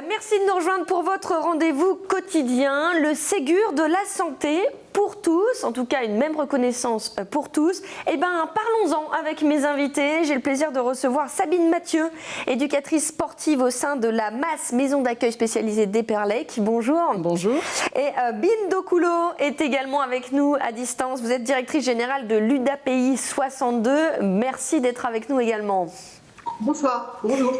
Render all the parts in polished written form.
Merci de nous rejoindre pour votre rendez-vous quotidien, le Ségur de la santé pour tous, en tout cas une même reconnaissance pour tous. Eh bien, parlons-en avec mes invités. J'ai le plaisir de recevoir Sabine Mathieu, éducatrice sportive au sein de la MAS, maison d'accueil spécialisée d'Eperlec. Bonjour. Bonjour. Et Bine Dokulo est également avec nous à distance. Vous êtes directrice générale de l'UDAPI 62. Merci d'être avec nous également. Bonsoir, bonjour.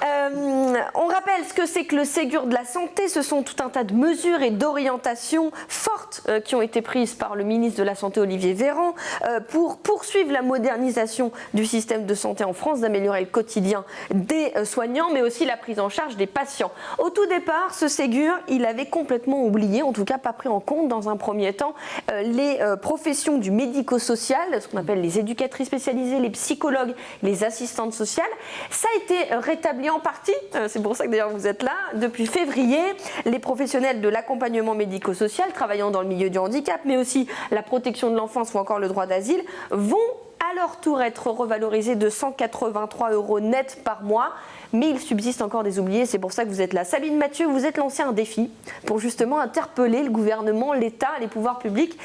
On rappelle ce que c'est que le Ségur de la santé. Ce sont tout un tas de mesures et d'orientations fortes qui ont été prises par le ministre de la Santé Olivier Véran pour poursuivre la modernisation du système de santé en France, d'améliorer le quotidien des soignants, mais aussi la prise en charge des patients. Au tout départ, ce Ségur, il avait complètement oublié, en tout cas pas pris en compte dans un premier temps, les professions du médico-social, ce qu'on appelle les éducatrices spécialisées, les psychologues, les assistantes sociales. Ça a été rétabli en partie, c'est pour ça que d'ailleurs vous êtes là. Depuis février, les professionnels de l'accompagnement médico-social travaillant dans le milieu du handicap, mais aussi la protection de l'enfance ou encore le droit d'asile, vont à leur tour être revalorisés de 183 € net par mois. Mais il subsiste encore des oubliés, c'est pour ça que vous êtes là. Sabine Mathieu, vous êtes lancé un défi pour justement interpeller le gouvernement, l'État, les pouvoirs publics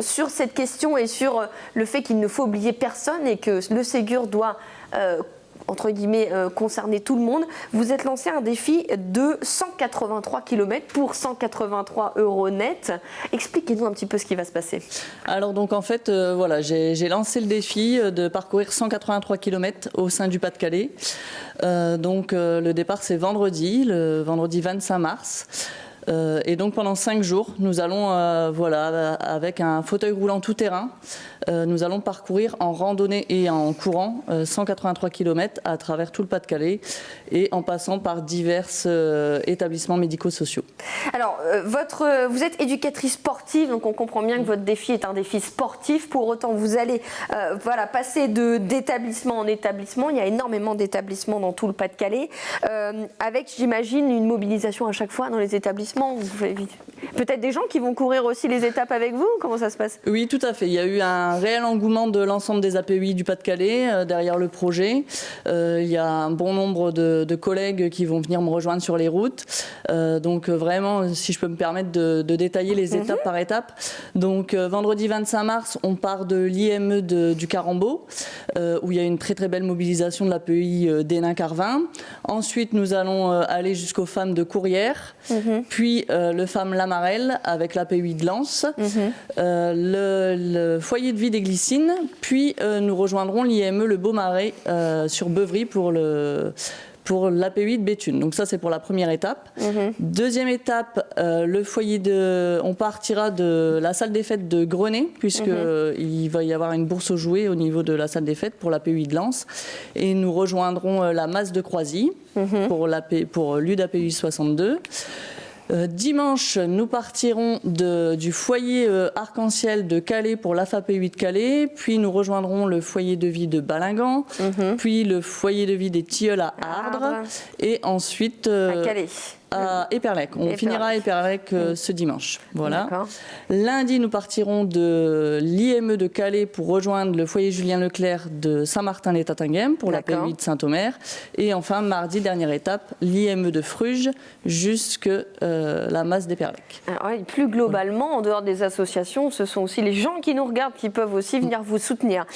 sur cette question et sur le fait qu'il ne faut oublier personne et que le Ségur doit entre guillemets, concerner tout le monde. Vous êtes lancé un défi de 183 km pour 183 € net. Expliquez-nous un petit peu ce qui va se passer. Alors donc en fait, voilà, j'ai lancé le défi de parcourir 183 km au sein du Pas-de-Calais. Le départ c'est le vendredi 25 mars. Et donc pendant 5 jours, nous allons, avec un fauteuil roulant tout terrain, nous allons parcourir en randonnée et en courant 183 km à travers tout le Pas-de-Calais et en passant par divers établissements médico-sociaux. Alors, vous êtes éducatrice sportive, donc on comprend bien que votre défi est un défi sportif. Pour autant, vous allez passer d'établissement en établissement. Il y a énormément d'établissements dans tout le Pas-de-Calais, avec, j'imagine, une mobilisation à chaque fois dans les établissements. Peut-être des gens qui vont courir aussi les étapes avec vous? Comment ça se passe? Oui, tout à fait. Il y a eu un réel engouement de l'ensemble des APUI du Pas-de-Calais derrière le projet. Il y a un bon nombre de collègues qui vont venir me rejoindre sur les routes. Vraiment, si je peux me permettre de détailler les étapes par étape. Donc vendredi 25 mars, on part de l'IME du Carambeau, où il y a une très très belle mobilisation de l'APUI d'Hénin-Carvin. Ensuite, nous allons aller jusqu'aux femmes de Courrières, puis le FAM Lamarelle avec l'APUI de Lens, le foyer de vie des Glycines, puis nous rejoindrons l'IME Le Beaumarais sur Beuvry pour l'APUI de Béthune. Donc ça, c'est pour la première étape. Deuxième étape, on partira de la salle des fêtes de Grenay, puisqu'il va y avoir une bourse aux jouets au niveau de la salle des fêtes pour l'APUI de Lens. Et nous rejoindrons la Masse de Croisy pour l'UDAPI 62. Dimanche, nous partirons du foyer Arc-en-Ciel de Calais pour l'AFAPUI de Calais, puis nous rejoindrons le foyer de vie de Balingan, puis le foyer de vie des Tilleuls à Ardres, et ensuite à Calais. À Eperlec. On finira à Eperlec ce dimanche. Voilà. Lundi, nous partirons de l'IME de Calais pour rejoindre le foyer Julien Leclerc de Saint-Martin-les-Tatinguem pour la PUI de Saint-Omer. Et enfin, mardi, dernière étape, l'IME de Fruges jusque la Masse d'Eperlec. Plus globalement, en dehors des associations, ce sont aussi les gens qui nous regardent qui peuvent aussi venir vous soutenir.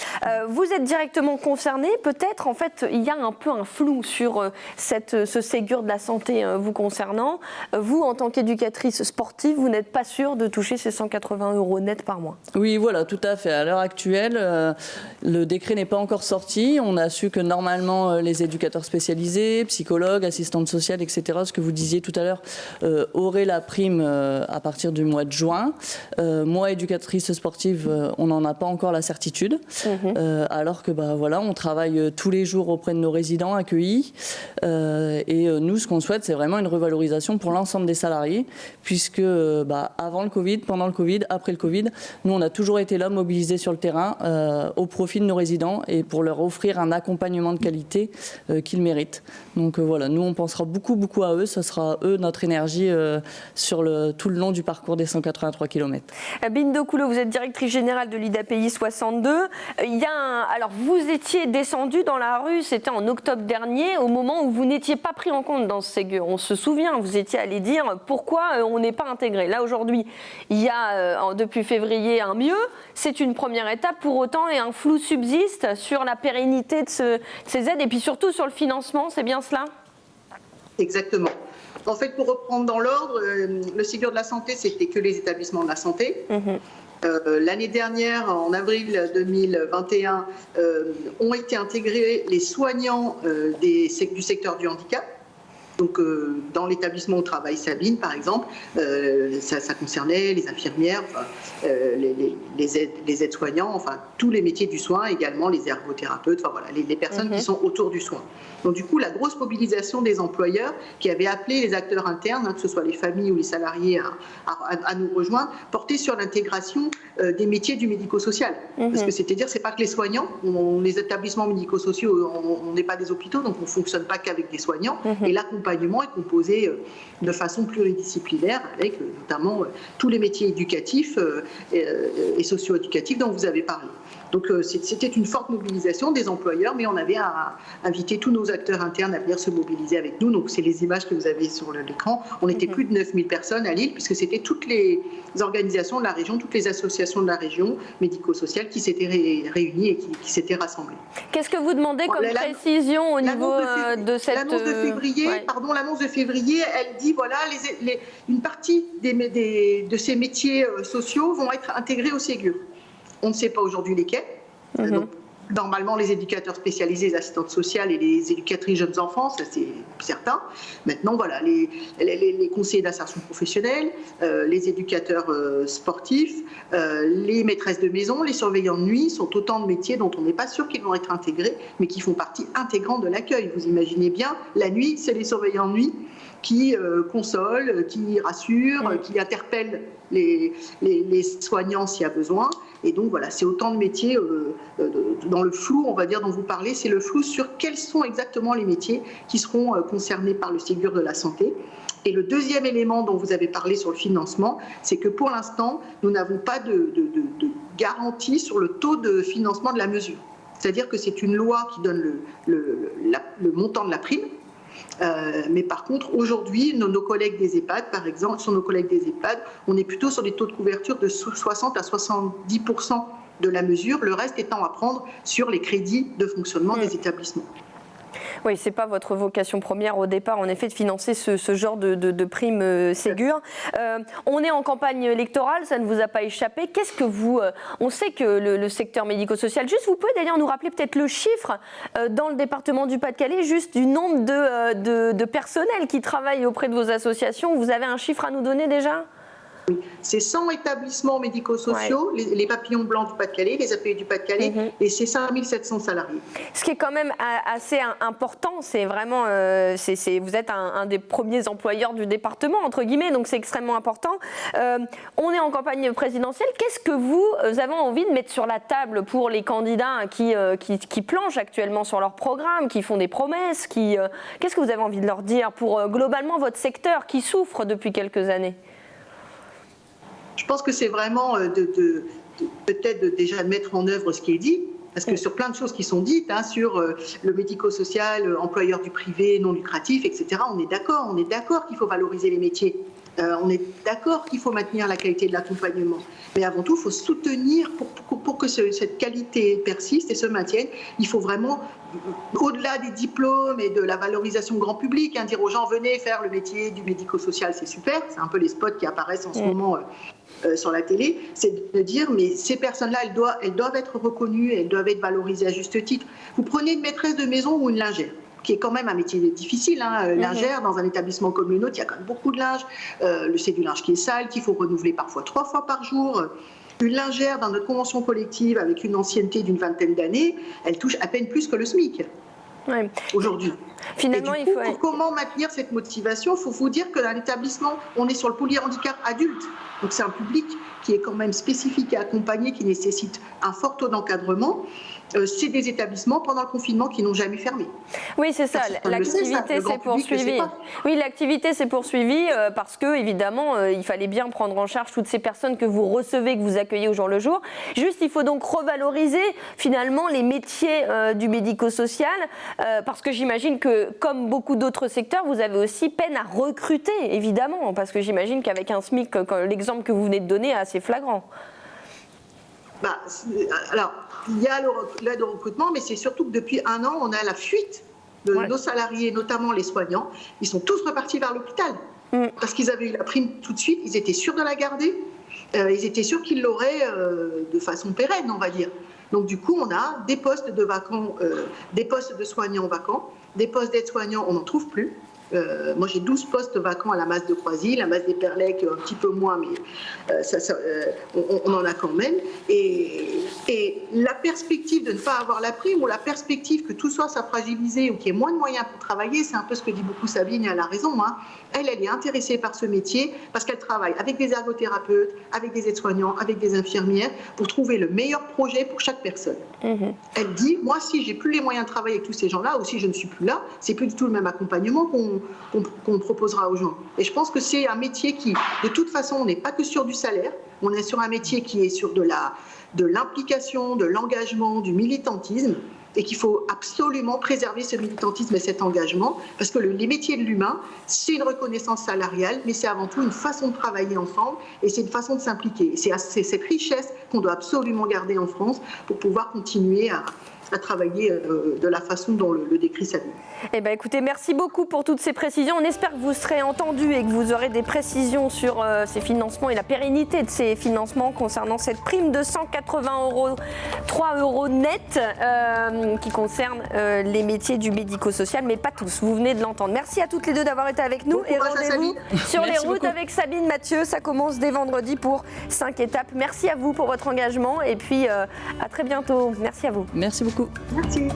Vous êtes directement concernés. Peut-être, en fait, il y a un peu un flou sur ce Ségur de la santé vous concernant. Vous, en tant qu'éducatrice sportive, vous n'êtes pas sûre de toucher ces 180 € net par mois? Oui, voilà, tout à fait. À l'heure actuelle, le décret n'est pas encore sorti. On a su que normalement, les éducateurs spécialisés, psychologues, assistantes sociales, etc., ce que vous disiez tout à l'heure, auraient la prime à partir du mois de juin. Moi, éducatrice sportive, on n'en a pas encore la certitude. Alors que, on travaille tous les jours auprès de nos résidents accueillis. Et nous, ce qu'on souhaite, c'est vraiment une revalorisation pour l'ensemble des salariés, puisque avant le Covid, pendant le Covid, après le Covid, nous on a toujours été là mobilisés sur le terrain au profit de nos résidents et pour leur offrir un accompagnement de qualité qu'ils méritent. Donc voilà, nous on pensera beaucoup à eux, ça sera eux notre énergie sur tout le long du parcours des 183 km. Bindo Koulou, vous êtes directrice générale de l'IDAPI 62. Alors vous étiez descendu dans la rue, c'était en octobre dernier, au moment où vous n'étiez pas pris en compte dans ce Ségur. On se souvient, vous étiez allé dire pourquoi on n'est pas intégré. Là aujourd'hui, il y a depuis février un mieux, c'est une première étape pour autant et un flou subsiste sur la pérennité de ces aides et puis surtout sur le financement, c'est bien cela ? Exactement. En fait, pour reprendre dans l'ordre, le Ségur de la santé, c'était que les établissements de la santé. L'année dernière, en avril 2021, ont été intégrés les soignants du secteur du handicap. Donc, dans l'établissement où travaille Sabine, par exemple, ça concernait les infirmières, les aides-soignants, enfin tous les métiers du soin, également les ergothérapeutes, enfin voilà, les personnes qui sont autour du soin. Donc du coup, la grosse mobilisation des employeurs qui avaient appelé les acteurs internes, que ce soit les familles ou les salariés, à nous rejoindre, portait sur l'intégration des métiers du médico-social. Parce que c'est-à-dire, c'est pas que les soignants, les établissements médico-sociaux, on n'est pas des hôpitaux, donc on ne fonctionne pas qu'avec des soignants. Et l'accompagnement est composé de façon pluridisciplinaire, avec notamment tous les métiers éducatifs et socio-éducatifs dont vous avez parlé. Donc c'était une forte mobilisation des employeurs, mais on avait invité tous nos acteurs internes à venir se mobiliser avec nous. Donc c'est les images que vous avez sur l'écran. On était plus de 9000 personnes à Lille, puisque c'était toutes les organisations de la région, toutes les associations de la région médico-sociale qui s'étaient réunies et qui s'étaient rassemblées. Qu'est-ce que vous demandez comme précision au niveau de cette... L'annonce de février, elle dit, voilà, une partie de ces métiers sociaux vont être intégrés au Ségur. On ne sait pas aujourd'hui lesquels. Donc, normalement, les éducateurs spécialisés, les assistantes sociales et les éducatrices jeunes enfants, ça c'est certain. Maintenant, voilà, les conseillers d'insertion professionnelle, les éducateurs sportifs, les maîtresses de maison, les surveillants de nuit sont autant de métiers dont on n'est pas sûr qu'ils vont être intégrés, mais qui font partie intégrante de l'accueil. Vous imaginez bien, la nuit, c'est les surveillants de nuit qui consolent, qui rassurent, qui interpellent les soignants s'il y a besoin. Et donc voilà, c'est autant de métiers dans le flou, on va dire, dont vous parlez, c'est le flou sur quels sont exactement les métiers qui seront concernés par le Ségur de la santé. Et le deuxième élément dont vous avez parlé sur le financement, c'est que pour l'instant, nous n'avons pas de garantie sur le taux de financement de la mesure. C'est-à-dire que c'est une loi qui donne le montant de la prime. Mais par contre, aujourd'hui, nos collègues des EHPAD, par exemple, on est plutôt sur des taux de couverture de 60 à 70% de la mesure, le reste étant à prendre sur les crédits de fonctionnement des établissements. Oui, ce n'est pas votre vocation première au départ, en effet, de financer ce genre de prime Ségur. On est en campagne électorale, ça ne vous a pas échappé. Qu'est-ce que vous... on sait que le secteur médico-social, juste vous pouvez d'ailleurs nous rappeler peut-être le chiffre dans le département du Pas-de-Calais, juste du nombre de personnels qui travaillent auprès de vos associations. Vous avez un chiffre à nous donner déjà ? Oui, c'est 100 établissements médico-sociaux, les papillons blancs du Pas-de-Calais, les API du Pas-de-Calais, et c'est 5700 salariés. Ce qui est quand même assez important, c'est vraiment, vous êtes un des premiers employeurs du département, entre guillemets, donc c'est extrêmement important. On est en campagne présidentielle. Qu'est-ce que vous avez envie de mettre sur la table pour les candidats qui planchent actuellement sur leur programme, qui font des promesses, qu'est-ce que vous avez envie de leur dire pour globalement votre secteur qui souffre depuis quelques années ? Je pense que c'est vraiment peut-être déjà de mettre en œuvre ce qui est dit, parce que sur plein de choses qui sont dites, sur le médico-social, employeur du privé, non lucratif, etc., on est d'accord qu'il faut valoriser les métiers. On est d'accord qu'il faut maintenir la qualité de l'accompagnement. Mais avant tout, il faut soutenir, pour que cette qualité persiste et se maintienne, il faut vraiment, au-delà des diplômes et de la valorisation grand public, dire aux gens, venez faire le métier du médico-social, c'est super, c'est un peu les spots qui apparaissent en ce moment sur la télé, c'est de dire, mais ces personnes-là, elles doivent être reconnues, elles doivent être valorisées à juste titre. Vous prenez une maîtresse de maison ou une lingère, qui est quand même un métier difficile, lingère, dans un établissement comme le nôtre, il y a quand même beaucoup de linge, c'est du linge qui est sale, qu'il faut renouveler parfois 3 fois par jour. Une lingère dans notre convention collective avec une ancienneté d'une 20aine d'années, elle touche à peine plus que le SMIC. Ouais. Aujourd'hui. Finalement, et du coup, pour comment maintenir cette motivation, il faut vous dire que dans l'établissement, on est sur le polyhandicap adulte. Donc c'est un public qui est quand même spécifique et accompagné, qui nécessite un fort taux d'encadrement. c'est des établissements pendant le confinement qui n'ont jamais fermé. Oui, c'est ça. L'activité s'est poursuivie. Oui, l'activité s'est poursuivie parce que, évidemment, il fallait bien prendre en charge toutes ces personnes que vous recevez, que vous accueillez au jour le jour. Juste, il faut donc revaloriser finalement les métiers du médico-social parce que j'imagine que, comme beaucoup d'autres secteurs, vous avez aussi peine à recruter, évidemment, parce que j'imagine qu'avec un SMIC, l'exemple que vous venez de donner est assez flagrant. Alors, il y a l'aide au recrutement, mais c'est surtout que depuis 1 an, on a la fuite de nos salariés, notamment les soignants. Ils sont tous repartis vers l'hôpital parce qu'ils avaient eu la prime tout de suite. Ils étaient sûrs de la garder. Ils étaient sûrs qu'ils l'auraient de façon pérenne, on va dire. Donc, du coup, on a des postes de vacants, des postes de soignants vacants, des postes d'aides-soignants, on n'en trouve plus. Moi, j'ai 12 postes vacants à la Masse de Croisy, la Masse des Perlecs un petit peu moins, mais on en a quand même. Et la perspective de ne pas avoir la prime ou la perspective que tout soit fragilisé ou qu'il y ait moins de moyens pour travailler, c'est un peu ce que dit beaucoup Sabine et elle a raison. Hein. Elle est intéressée par ce métier parce qu'elle travaille avec des ergothérapeutes, avec des aides-soignants, avec des infirmières pour trouver le meilleur projet pour chaque personne. Elle dit, moi, si j'ai plus les moyens de travailler avec tous ces gens-là ou si je ne suis plus là, c'est plus du tout le même accompagnement qu'on proposera aux gens. Et je pense que c'est un métier qui, de toute façon, on n'est pas que sur du salaire, on est sur un métier qui est sur de l'implication, de l'engagement, du militantisme, et qu'il faut absolument préserver ce militantisme et cet engagement, parce que les métiers de l'humain, c'est une reconnaissance salariale, mais c'est avant tout une façon de travailler ensemble, et c'est une façon de s'impliquer. C'est cette richesse qu'on doit absolument garder en France pour pouvoir continuer à travailler de la façon dont le décrit Sabine. Eh bien, écoutez, merci beaucoup pour toutes ces précisions. On espère que vous serez entendus et que vous aurez des précisions sur ces financements et la pérennité de ces financements concernant cette prime de 180 €, 3 € net, qui concerne les métiers du médico-social, mais pas tous. Vous venez de l'entendre. Merci à toutes les deux d'avoir été avec nous. Bon et rendez-vous sur les routes avec Sabine Mathieu. Ça commence dès vendredi pour 5 étapes. Merci à vous pour votre engagement et puis à très bientôt. Merci à vous. Merci beaucoup. Merci.